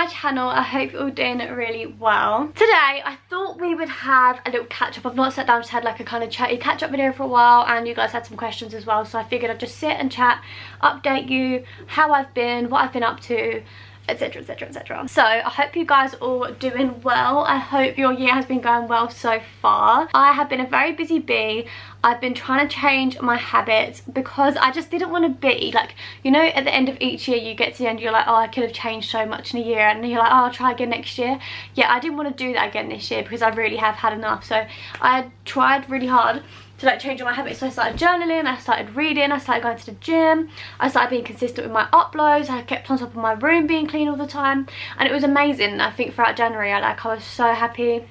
channel. I hope you're all doing really well. Today I thought we would have a little catch up. I've not sat down, just had like a kind of chatty catch up video for a while, and you guys had some questions as well, so I figured I'd just sit and chat, update you how I've been, what I've been up to, etc, etc, etc. So I hope you guys are all doing well. I hope your year has been going well so far. I have been a very busy bee. I've been trying to change my habits because I just didn't want to be like, you know, at the end of each year you get to the end, you're like, oh, I could have changed so much in a year, and you're like, oh, I'll try again next year. Yeah, I didn't want to do that again this year because I really have had enough. So I tried really hard to like change all my habits. So I started journaling, I started reading, I started going to the gym, I started being consistent with my uploads, I kept on top of my room being clean all the time, and it was amazing. I think throughout January I was so happy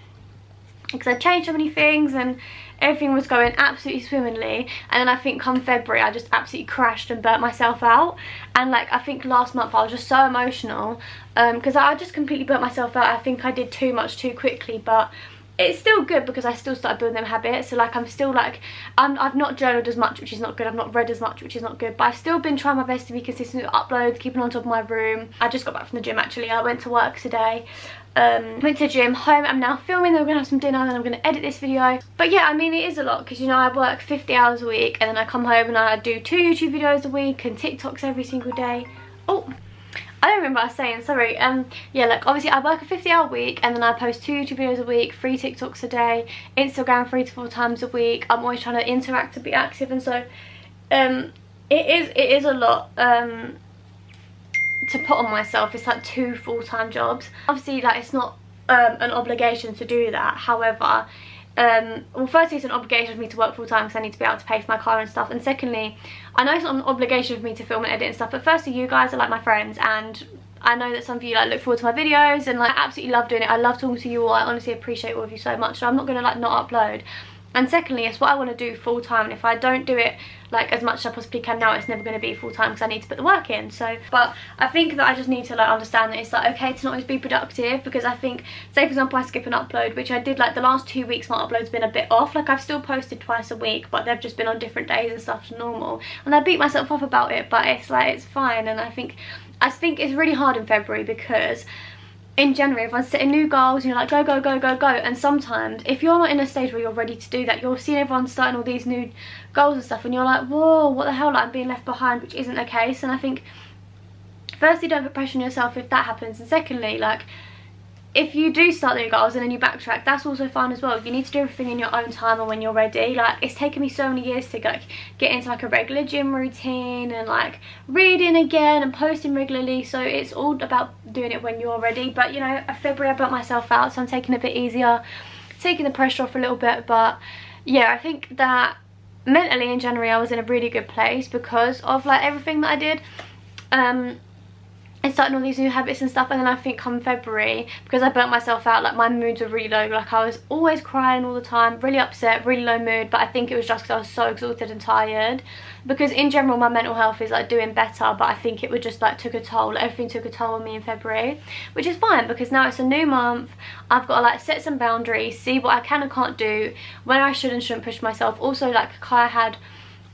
because I changed so many things and everything was going absolutely swimmingly. And then I think come February I just absolutely crashed and burnt myself out, and like I think last month I was just so emotional because I just completely burnt myself out. I think I did too much too quickly, but it's still good because I still started building them habits. So like I'm still like, I've not journaled as much, which is not good. I've not read as much, which is not good, but I've still been trying my best to be consistent with uploads, keeping on top of my room. I just got back from the gym actually. I went to work today, went to the gym, home, I'm now filming, then we're gonna have some dinner, and then I'm gonna edit this video. But yeah, I mean, it is a lot because, you know, I work 50 hours a week, and then I come home and I do 2 YouTube videos a week and TikToks every single day. Oh, I don't remember what I was saying, sorry. Yeah, like obviously I work a 50-hour week, and then I post 2 YouTube videos a week, 3 TikToks a day, Instagram 3 to 4 times a week. I'm always trying to interact and be active, and so it is a lot to put on myself. It's like 2 full-time jobs. Obviously, like, it's not an obligation to do that. However, well, firstly, it's an obligation for me to work full-time because I need to be able to pay for my car and stuff, and secondly, I know it's not an obligation for me to film and edit and stuff, but firstly, you guys are like my friends, and I know that some of you like look forward to my videos, and like I absolutely love doing it. I love talking to you all. I honestly appreciate all of you so much, so I'm not gonna like not upload. And secondly, it's what I want to do full time, and if I don't do it like as much as I possibly can now, it's never going to be full time because I need to put the work in. So, but I think that I just need to like understand that it's like okay to not always be productive, because I think, say for example, I skip an upload, which I did like the last 2 weeks. My upload's been a bit off. Like I've still posted twice a week, but they've just been on different days and stuff to normal, and I beat myself up about it, but it's like it's fine. And I think it's really hard in February because in January everyone's setting new goals and you're like go go go go go, and sometimes if you're not in a stage where you're ready to do that, you're seeing everyone starting all these new goals and stuff, and you're like, whoa, what the hell, like I'm being left behind, which isn't the case. And I think firstly, don't put pressure on yourself if that happens, and secondly, like if you do start new goals and then you backtrack, that's also fine as well. You need to do everything in your own time and when you're ready. Like it's taken me so many years to like get into like a regular gym routine and like reading again and posting regularly, so it's all about doing it when you're ready. But you know, February I burnt myself out, so I'm taking it a bit easier, taking the pressure off a little bit. But yeah, I think that mentally in January I was in a really good place because of like everything that I did. And starting all these new habits and stuff. And then I think come February, because I burnt myself out, like my moods were really low. Like I was always crying all the time, really upset, really low mood. But I think it was just because I was so exhausted and tired, because in general my mental health is like doing better, but I think it would just like took a toll. Like, everything took a toll on me in February, which is fine because now it's a new month. I've got to like set some boundaries, see what I can and can't do, when I should and shouldn't push myself. Also, like Kai had,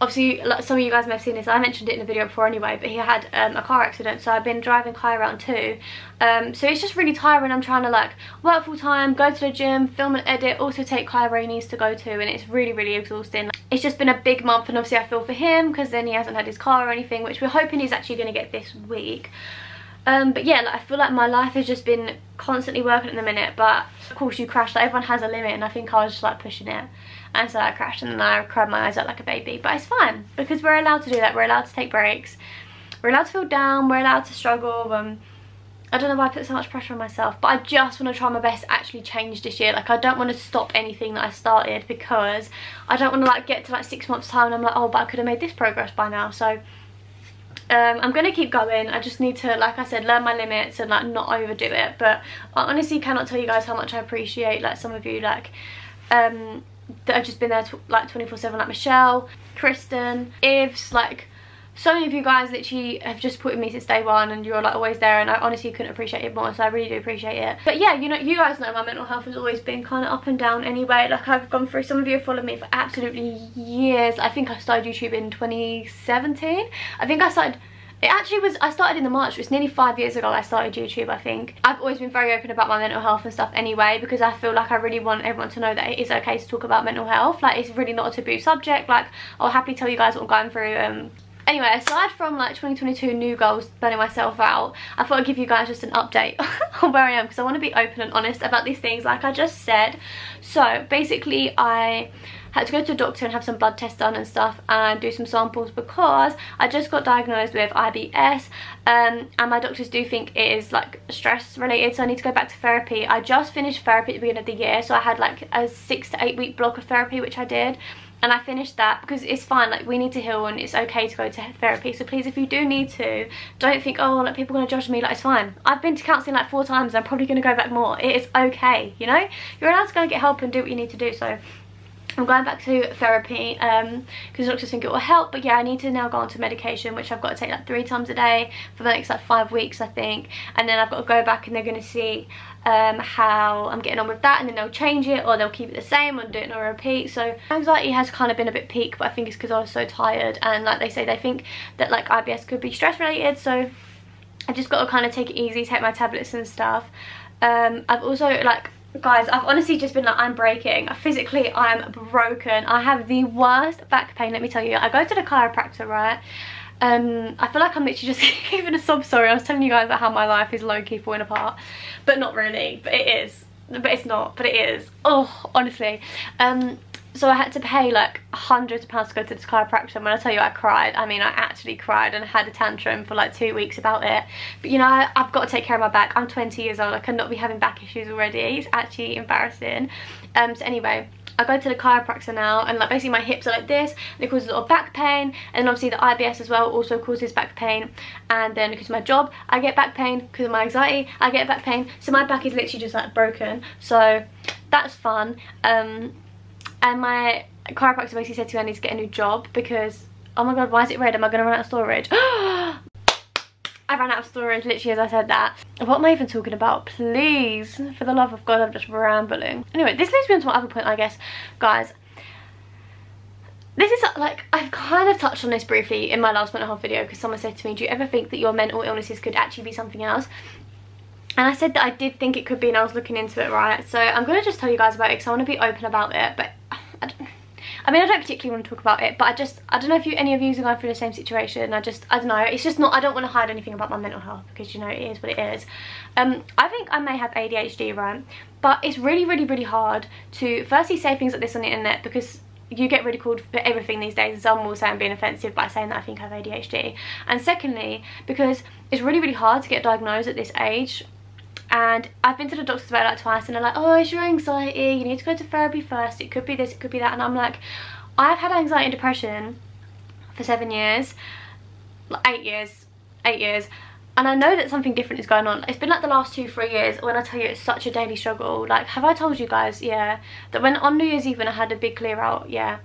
obviously, like some of you guys may have seen this, I mentioned it in the video before anyway, but he had a car accident, so I've been driving Kai around too. So it's just really tiring. I'm trying to like work full time, go to the gym, film and edit, also take Kai where he needs to go to, and it's really, really exhausting. It's just been a big month, and obviously I feel for him because then he hasn't had his car or anything, which we're hoping he's actually going to get this week. But yeah, like, I feel like my life has just been constantly working at the minute, but of course you crash, like everyone has a limit, and I think I was just like pushing it, and so I crashed and then I cried my eyes out like a baby. But it's fine because we're allowed to do that. We're allowed to take breaks, we're allowed to feel down, we're allowed to struggle. I don't know why I put so much pressure on myself, but I just want to try my best to actually change this year. Like I don't want to stop anything that I started because I don't want to like get to like 6 months time and I'm like, oh, but I could have made this progress by now. So I'm going to keep going. I just need to, like I said, learn my limits and like not overdo it. But I honestly cannot tell you guys how much I appreciate like some of you like that have just been there like 24/7, like Michelle, Kristen, Ivs, like so many of you guys literally have just put with me since day one, and you're like always there, and I honestly couldn't appreciate it more, so I really do appreciate it. But yeah, you know, you guys know my mental health has always been kind of up and down anyway. Like I've gone through, some of you have followed me for absolutely years. I think I started YouTube in 2017. I think I started It actually was, I started in the March, it's nearly 5 years ago I started YouTube, I think. I've always been very open about my mental health and stuff anyway, because I feel like I really want everyone to know that it is okay to talk about mental health. Like, it's really not a taboo subject. Like, I'll happily tell you guys what I'm going through. Anyway, aside from like 2022 new goals, burning myself out, I thought I'd give you guys just an update on where I am, because I want to be open and honest about these things like I just said. So basically I had to go to a doctor and have some blood tests done and stuff and do some samples, because I just got diagnosed with IBS, and my doctors do think it is like stress related, so I need to go back to therapy. I just finished therapy at the beginning of the year, so I had like a 6 to 8 week block of therapy, which I did. And I finished that because it's fine, like we need to heal and it's okay to go to therapy. So please, if you do need to, don't think, oh, like people are going to judge me. Like, it's fine. I've been to counselling like 4 times. I'm probably going to go back more. It is okay, you know? You're allowed to go and get help and do what you need to do. So I'm going back to therapy because doctors think it will help. But yeah, I need to now go on to medication, which I've got to take like 3 times a day for the next like 5 weeks, I think. And then I've got to go back and they're going to see how I'm getting on with that, and then they'll change it or they'll keep it the same or do it on a repeat. So anxiety has kind of been a bit peak, but I think it's because I was so tired, and like they say, they think that like IBS could be stress related, so I just got to kind of take it easy, take my tablets and stuff. I've also, like, guys, I've honestly just been like, I'm breaking. Physically, I'm broken. I have the worst back pain, let me tell you. I go to the chiropractor, right? I feel like I'm literally just giving a sob story. I was telling you guys about how my life is low-key falling apart, but not really, but it is, but it's not, but it is. Oh, honestly. So I had to pay like hundreds of pounds to go to this chiropractor, and when I tell you I cried, I mean I actually cried and had a tantrum for like 2 weeks about it. But you know, I've got to take care of my back. I'm 20 years old, I cannot be having back issues already. It's actually embarrassing. So anyway, I go to the chiropractor now, and like basically my hips are like this, and it causes a lot of back pain, and obviously the IBS as well also causes back pain, and then because of my job I get back pain, because of my anxiety I get back pain, so my back is literally just like broken. So that's fun. And my chiropractor basically said to me I need to get a new job because, oh my god, why is it red? Am I going to run out of storage? I ran out of storage literally as I said that. What am I even talking about? Please, for the love of God, I'm just rambling. Anyway, this leads me on to my other point, I guess. Guys, this is like, I've kind of touched on this briefly in my last mental health video, because someone said to me, do you ever think that your mental illnesses could actually be something else? And I said that I did think it could be, and I was looking into it, right? So I'm going to just tell you guys about it because I want to be open about it. But I mean, I don't particularly want to talk about it, but I don't know if any of you are going through the same situation. I don't know, it's just not, I don't want to hide anything about my mental health, because you know, it is what it is. I think I may have ADHD, right? But it's really, really, really hard to firstly say things like this on the internet, because you get ridiculed for everything these days, and someone will say I'm being offensive by saying that I think I have ADHD. And secondly, because it's really, really hard to get diagnosed at this age. And I've been to the doctors about it like twice, and they're like, oh, it's your anxiety, you need to go to therapy first, it could be this, it could be that. And I'm like, I've had anxiety and depression for 7 years, like 8 years, and I know that something different is going on. It's been like the last 2-3 years when I tell you it's such a daily struggle. Like, have I told you guys? Yeah, that when on New Year's Eve when I had a big clear out, yeah,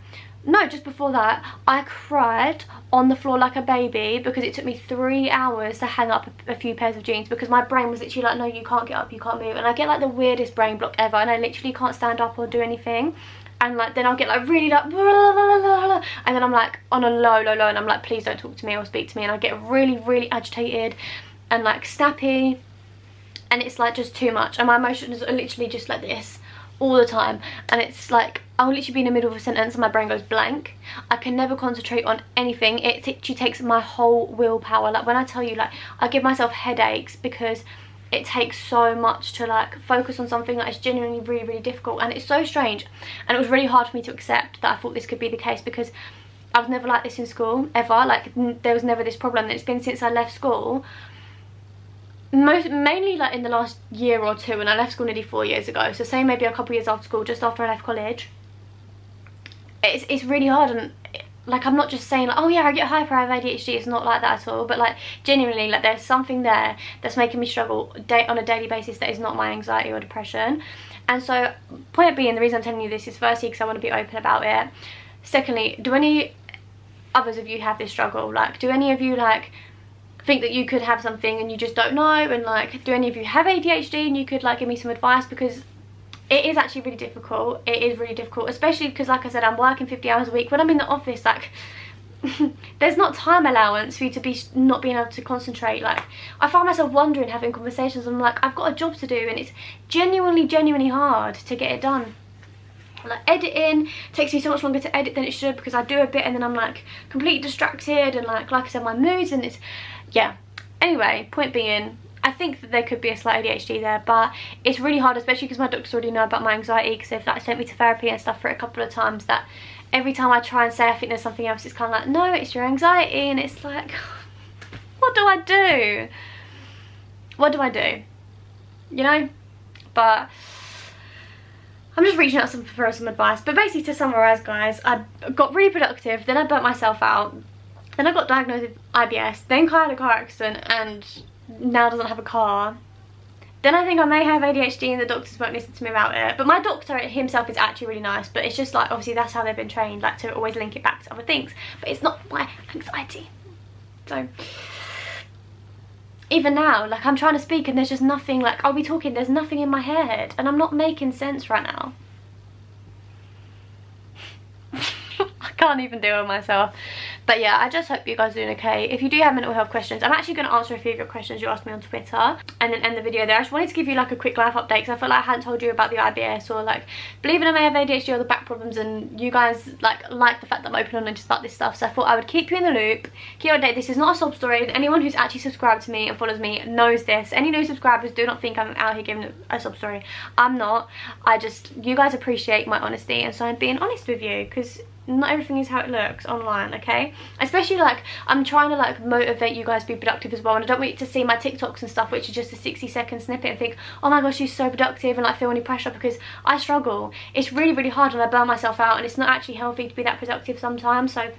no, just before that, I cried on the floor like a baby because it took me 3 hours to hang up a few pairs of jeans, because my brain was literally like, no, you can't get up, you can't move. And I get like the weirdest brain block ever, and I literally can't stand up or do anything. And like then I'll get like really like blah, blah, blah, blah, blah, and then I'm like on a low, and I'm like, please don't talk to me or speak to me. And I get really, really agitated and like snappy, and it's like just too much, and my emotions are literally just like this all the time. And it's like I'll literally be in the middle of a sentence and my brain goes blank. I can never concentrate on anything. It literally takes my whole willpower. Like when I tell you, like I give myself headaches because it takes so much to like focus on something that is genuinely really, really difficult. And it's so strange, and it was really hard for me to accept that I thought this could be the case, because I was never like this in school ever. Like there was never this problem, and it's been since I left school, mainly like in the last year or two, and I left school nearly 4 years ago, so say maybe a couple years after school, just after I left college. It's really hard, and like I'm not just saying like, oh yeah, I get hyper, I have ADHD, it's not like that at all, but like genuinely, like there's something there that's making me struggle on a daily basis that is not my anxiety or depression. And so point being, the reason I'm telling you this is firstly because I want to be open about it. Secondly, do any others of you have this struggle? Like, do any of you like think that you could have something and you just don't know? And like, do any of you have ADHD and you could like give me some advice? Because it is actually really difficult. It is really difficult, especially because like I said, I'm working 50 hours a week. When I'm in the office, like there's not time allowance for you to be not being able to concentrate. Like, I find myself wondering, having conversations, I'm like, I've got a job to do, and it's genuinely hard to get it done. Like, editing takes me so much longer to edit than it should, because I do a bit and then I'm like completely distracted, and like I said, my moods, and it's, yeah. Anyway, point being, I think that there could be a slight ADHD there, but it's really hard, especially because my doctors already know about my anxiety, because they've like sent me to therapy and stuff for it a couple of times, that every time I try and say I think there's something else, it's kind of like, no, it's your anxiety. And it's like, what do I do? What do I do? You know? But I'm just reaching out for some advice. But basically, to summarise, guys, I got really productive, then I burnt myself out, then I got diagnosed with IBS, then I had a car accident and now doesn't have a car. Then I think I may have ADHD and the doctors won't listen to me about it. But my doctor himself is actually really nice, but it's just like, obviously that's how they've been trained, like to always link it back to other things. But it's not my anxiety. So even now, like, I'm trying to speak and there's just nothing, like, I'll be talking, there's nothing in my head and I'm not making sense right now. I can't even deal with myself. But yeah, I just hope you guys are doing okay. If you do have mental health questions, I'm actually going to answer a few of your questions you asked me on Twitter and then end the video there. I just wanted to give you like a quick life update, because I felt like I hadn't told you about the IBS, or like believing I may have ADHD or the back problems, and you guys like the fact that I'm open on just about this stuff. So I thought I would keep you in the loop, keep you updated. This is not a sob story, and anyone who's actually subscribed to me and follows me knows this. Any new subscribers, do not think I'm out here giving a sob story. I'm not. You guys appreciate my honesty, and so I'm being honest with you, because not everything is how it looks online, okay? Especially like, I'm trying to like motivate you guys to be productive as well, and I don't want you to see my TikToks and stuff, which is just a 60-second snippet, and think, oh my gosh, she's so productive, and like feel any pressure, because I struggle. It's really hard, and I burn myself out, and it's not actually healthy to be that productive sometimes. So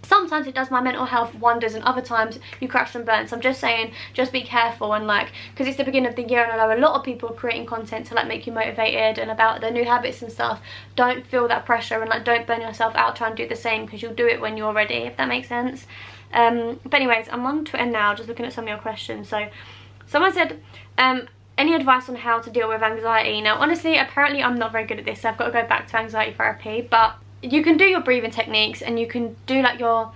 sometimes it does my mental health wonders, and other times you crash and burn. So I'm just saying, just be careful, and like, because it's the beginning of the year and I know a lot of people are creating content to like make you motivated and about their new habits and stuff. Don't feel that pressure, and like don't burn yourself out trying to do the same, because you'll do it when you're ready, if that makes sense. But anyways, I'm on Twitter now just looking at some of your questions. So someone said, any advice on how to deal with anxiety? Now honestly, apparently I'm not very good at this, so I've got to go back to anxiety therapy, but you can do your breathing techniques, and you can do like your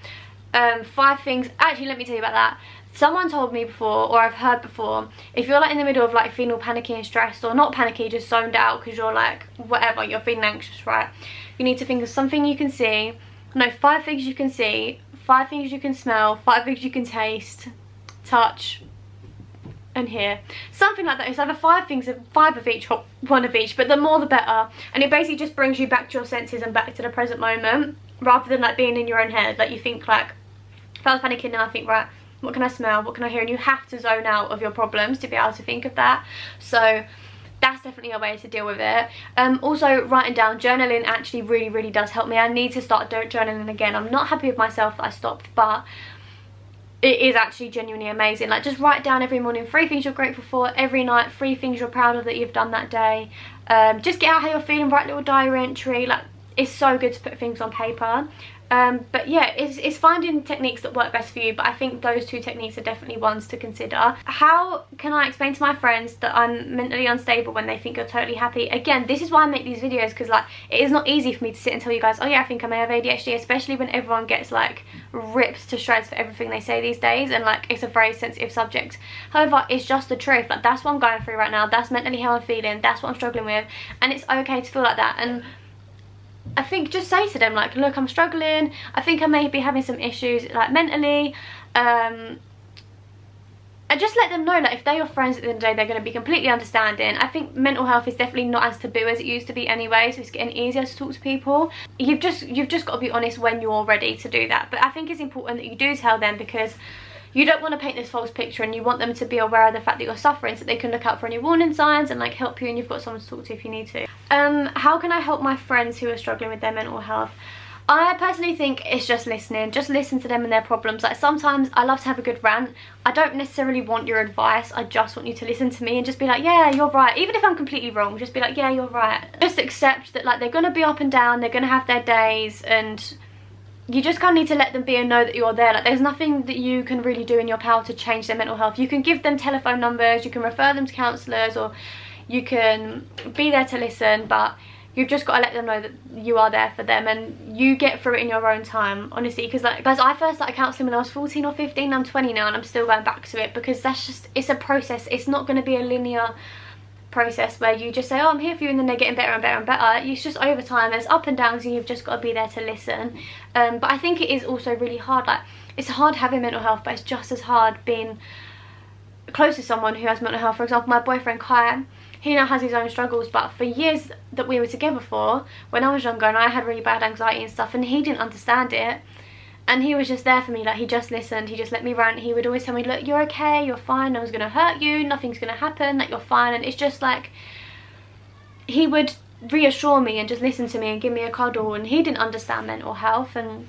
5 things. Actually, let me tell you about that. Someone told me before, or I've heard before, if you're like in the middle of like feeling all panicky and stressed, or not panicky, just zoned out because you're like, whatever, you're feeling anxious, right? You need to think of something you can see. No, 5 things you can see, 5 things you can smell, 5 things you can taste, touch, and hear. Something like that. It's either 5 things, 5 of each, or 1 of each, but the more the better. And it basically just brings you back to your senses and back to the present moment, rather than like being in your own head. Like, you think like, if I was panicking now, I think, right, what can I smell, what can I hear? And you have to zone out of your problems to be able to think of that. So that's definitely a way to deal with it. Also, writing down, journaling actually really does help me. I need to start journaling again. I'm not happy with myself that I stopped, but it is actually genuinely amazing. Like, just write down every morning 3 things you're grateful for, every night 3 things you're proud of that you've done that day. Just get out how you're feeling, write a little diary entry. Like, it's so good to put things on paper. But yeah, it's finding techniques that work best for you, but I think those 2 techniques are definitely ones to consider. How can I explain to my friends that I'm mentally unstable when they think you're totally happy? Again, this is why I make these videos, because like, it is not easy for me to sit and tell you guys, oh yeah, I think I may have ADHD, especially when everyone gets like ripped to shreds for everything they say these days, and like, it's a very sensitive subject. However, it's just the truth. Like, that's what I'm going through right now, that's mentally how I'm feeling, that's what I'm struggling with, and it's okay to feel like that. And I think just say to them like, look, I'm struggling, I think I may be having some issues like mentally, and just let them know that if they're your friends at the end of the day, they're going to be completely understanding. I think mental health is definitely not as taboo as it used to be anyway, so it's getting easier to talk to people. You've just got to be honest when you're ready to do that. But I think it's important that you do tell them, because you don't want to paint this false picture, and you want them to be aware of the fact that you're suffering, so they can look out for any warning signs and like help you, and you've got someone to talk to if you need to. How can I help my friends who are struggling with their mental health? I personally think it's just listening. Just listen to them and their problems. Like, sometimes I love to have a good rant. I don't necessarily want your advice, I just want you to listen to me and just be like, yeah, you're right. Even if I'm completely wrong, just be like, yeah, you're right. Just accept that like, they're gonna be up and down, they're gonna have their days, and you just kind of need to let them be and know that you're there. Like, there's nothing that you can really do in your power to change their mental health. You can give them telephone numbers, you can refer them to counsellors, or you can be there to listen, but you've just got to let them know that you are there for them, and you get through it in your own time, honestly. Because like, guys, I first started counselling when I was 14 or 15. I'm 20 now and I'm still going back to it, because that's just, it's a process. It's not going to be a linear process where you just say, oh, I'm here for you, and then they're getting better and better and better. It's just over time, there's up and downs, and you've just got to be there to listen. But I think it is also really hard. Like, it's hard having mental health, but it's just as hard being close to someone who has mental health. For example, my boyfriend Kai, he now has his own struggles, but for years that we were together for, when I was younger and I had really bad anxiety and stuff, and he didn't understand it, and he was just there for me. Like, he just listened, he just let me rant. He would always tell me, look, you're okay, you're fine, no one's gonna hurt you, nothing's gonna happen, like, you're fine. And it's just like, he would reassure me and just listen to me and give me a cuddle, and he didn't understand mental health. And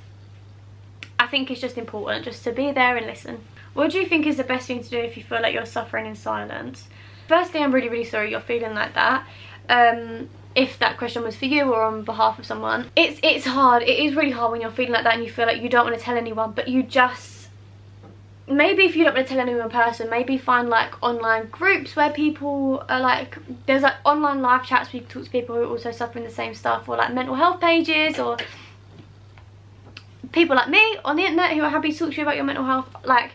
I think it's just important just to be there and listen. What do you think is the best thing to do if you feel like you're suffering in silence? Firstly, I'm really, really sorry you're feeling like that. If that question was for you or on behalf of someone. It's hard. It is really hard when you're feeling like that and you feel like you don't want to tell anyone, but you just, maybe if you don't want to tell anyone in person, maybe find like online groups where people are like, there's like online live chats where you can talk to people who are also suffering the same stuff, or like mental health pages, or people like me on the internet who are happy to talk to you about your mental health. Like,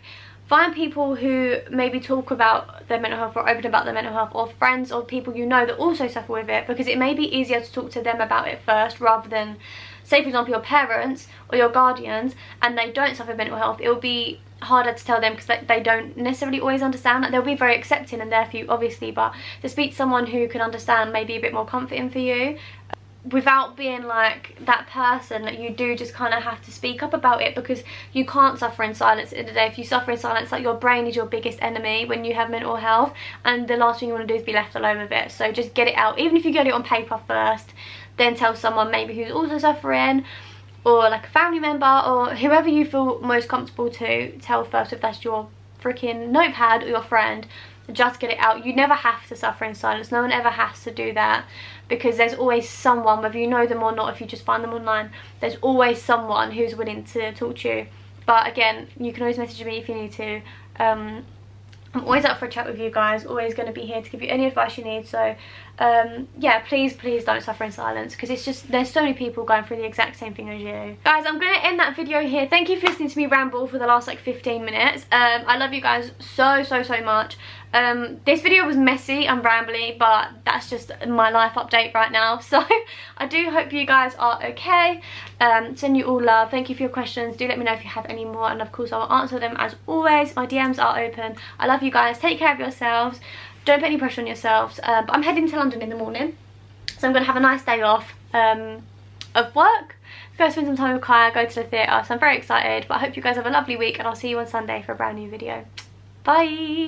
find people who maybe talk about their mental health or open about their mental health, or friends or people you know that also suffer with it, because it may be easier to talk to them about it first, rather than, say for example, your parents or your guardians and they don't suffer mental health. It will be harder to tell them because they don't necessarily always understand. Like, they'll be very accepting and there for you, obviously, but to speak to someone who can understand may be a bit more comforting for you, without being like that person that you do just kind of have to speak up about it, because you can't suffer in silence. At the end of the day, if you suffer in silence, like, your brain is your biggest enemy when you have mental health, and the last thing you want to do is be left alone with it. So just get it out, even if you get it on paper first, then tell someone maybe who's also suffering, or like a family member, or whoever you feel most comfortable to tell first, if that's your freaking notepad or your friend. Just get it out. You never have to suffer in silence. No one ever has to do that, because there's always someone, whether you know them or not, if you just find them online, there's always someone who's willing to talk to you. But again, you can always message me if you need to. I'm always up for a chat with you guys, always going to be here to give you any advice you need. So yeah, please don't suffer in silence, because it's just, there's so many people going through the exact same thing as you. Guys, I'm going to end that video here. Thank you for listening to me ramble for the last like 15 minutes. I love you guys so much. This video was messy and rambly, but that's just my life update right now. So I do hope you guys are okay. Send you all love. Thank you for your questions. Do let me know if you have any more, and of course I will answer them as always. My DMs are open. I love you guys. Take care of yourselves. Don't put any pressure on yourselves. But I'm heading to London in the morning, so I'm going to have a nice day off of work. Go spend some time with Kaya, go to the theatre. So I'm very excited, but I hope you guys have a lovely week, and I'll see you on Sunday for a brand new video. Bye!